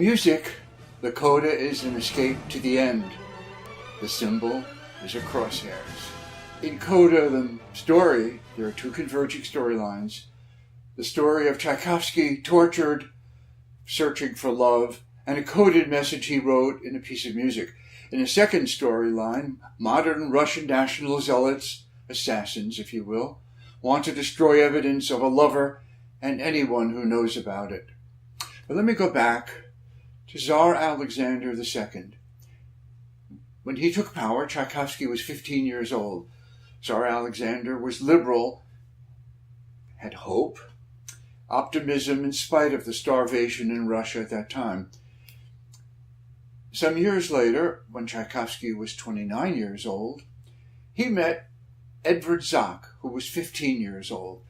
music, the coda is an escape to the end. The symbol is a crosshairs. In Coda, the story, there are two converging storylines. The story of Tchaikovsky, tortured, searching for love, and a coded message he wrote in a piece of music. In a second storyline, modern Russian national zealots, assassins if you will, want to destroy evidence of a lover and anyone who knows about it. But let me go back to Tsar Alexander II. When he took power, Tchaikovsky was 15 years old. Tsar Alexander was liberal, had hope, optimism in spite of the starvation in Russia at that time. Some years later, when Tchaikovsky was 29 years old, he met Edward Zach, who was 15 years old.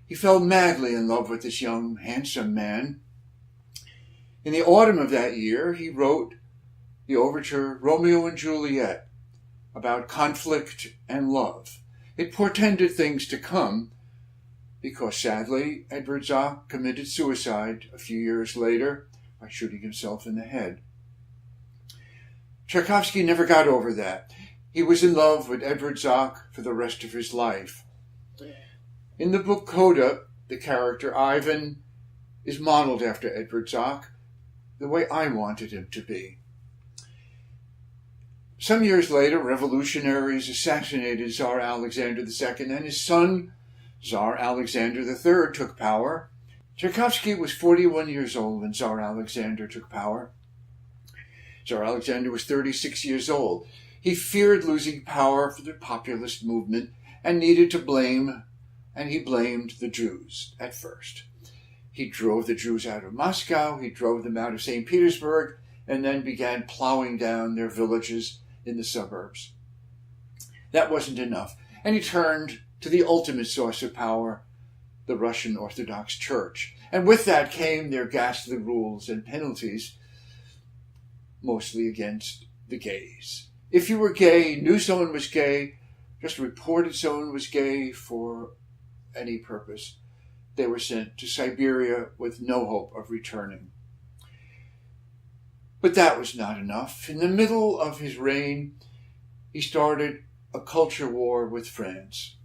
He fell madly in love with this young, handsome man. In the autumn of that year, he wrote the overture Romeo and Juliet about conflict and love. It portended things to come because, sadly, Edward Zach committed suicide a few years later by shooting himself in the head. Tchaikovsky never got over that. He was in love with Edward Zach for the rest of his life. In the book Coda, the character Ivan is modeled after Edward Zach, the way I wanted him to be. Some years later, revolutionaries assassinated Tsar Alexander II, and his son, Tsar Alexander III, took power. Tchaikovsky was 41 years old when Tsar Alexander took power. Tsar Alexander was 36 years old. He feared losing power for the populist movement and needed to blame, and he blamed the Jews at first. He drove the Jews out of Moscow, he drove them out of St. Petersburg, and then began plowing down their villages in the suburbs. That wasn't enough, and he turned to the ultimate source of power, the Russian Orthodox Church. And with that came their ghastly rules and penalties, mostly against the gays. If you were gay, knew someone was gay, just reported someone was gay for any purpose, they were sent to Siberia with no hope of returning. But that was not enough. In the middle of his reign, he started a culture war with France.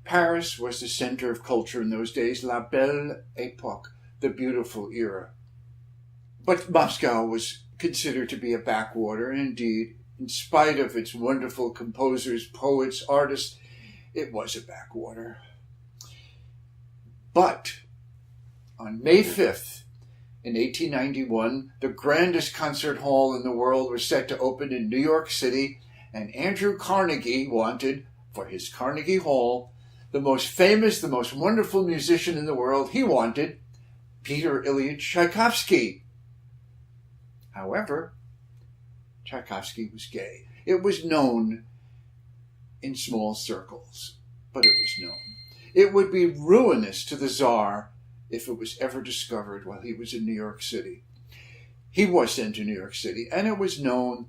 Paris was the center of culture in those days, la belle époque, the beautiful era. But Moscow was considered to be a backwater, and indeed, in spite of its wonderful composers, poets, artists, it was a backwater. But on May 5th, in 1891, the grandest concert hall in the world was set to open in New York City, and Andrew Carnegie wanted, for his Carnegie Hall, the most famous, the most wonderful musician in the world. He wanted Peter Ilyich Tchaikovsky. However, Tchaikovsky was gay. It was known in small circles, but it was known. It would be ruinous to the Tsar if it was ever discovered while he was in New York City. He was sent to New York City, and it was known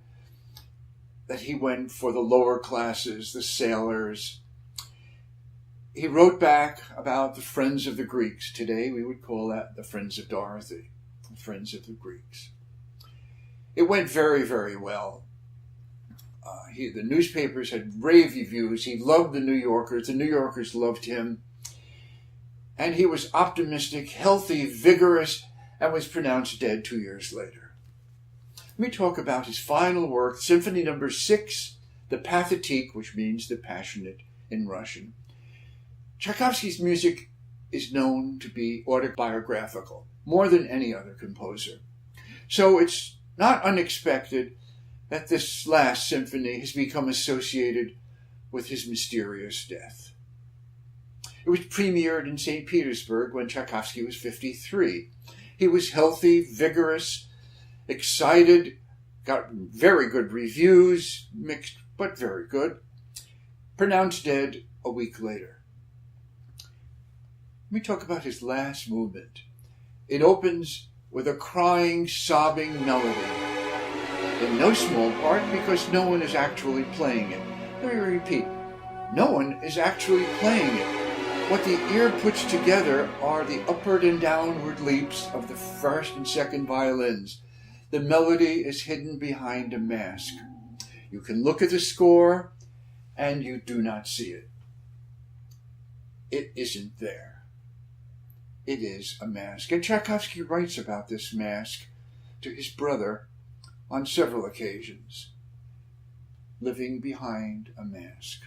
that he went for the lower classes, the sailors. He wrote back about the friends of the Greeks. Today we would call that the friends of Dorothy, the friends of the Greeks. It went very, very well. The newspapers had rave reviews. He loved the New Yorkers. The New Yorkers loved him. And he was optimistic, healthy, vigorous, and was pronounced dead 2 years later. Let me talk about his final work, Symphony No. 6, the Pathetique, which means the passionate in Russian. Tchaikovsky's music is known to be autobiographical, more than any other composer. So it's not unexpected that this last symphony has become associated with his mysterious death. It was premiered in St. Petersburg when Tchaikovsky was 53. He was healthy, vigorous, excited, got very good reviews, mixed but very good, pronounced dead a week later. Let me talk about his last movement. It opens with a crying, sobbing melody, in no small part because no one is actually playing it. Let me repeat, no one is actually playing it. What the ear puts together are the upward and downward leaps of the first and second violins. The melody is hidden behind a mask. You can look at the score and you do not see it. It isn't there. It is a mask. And Tchaikovsky writes about this mask to his brother on several occasions. Living behind a mask.